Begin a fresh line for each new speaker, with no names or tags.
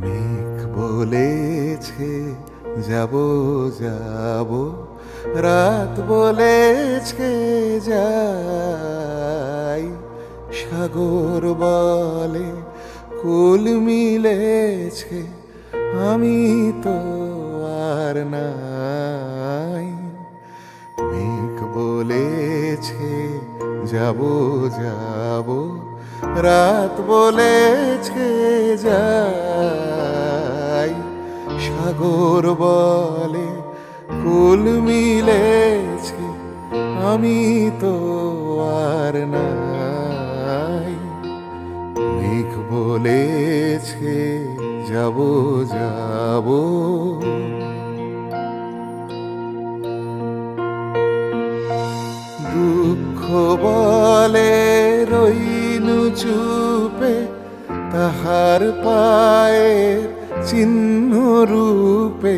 মেঘ বলেছে যাব যাব, রাত বলেছে যাই, সাগর বলে কুল মিলেছে, আমি তো আর নাই। মেঘ বলেছে যাব যাব, রাত বলেছে যাই, সাগর বলে কুল মিলেছে, আমি তো আর নাই। মেঘ বলেছে যাব যাব। দুঃখ বলে রইনু চুপে, তাহার পায়ের চিহ্ন রূপে।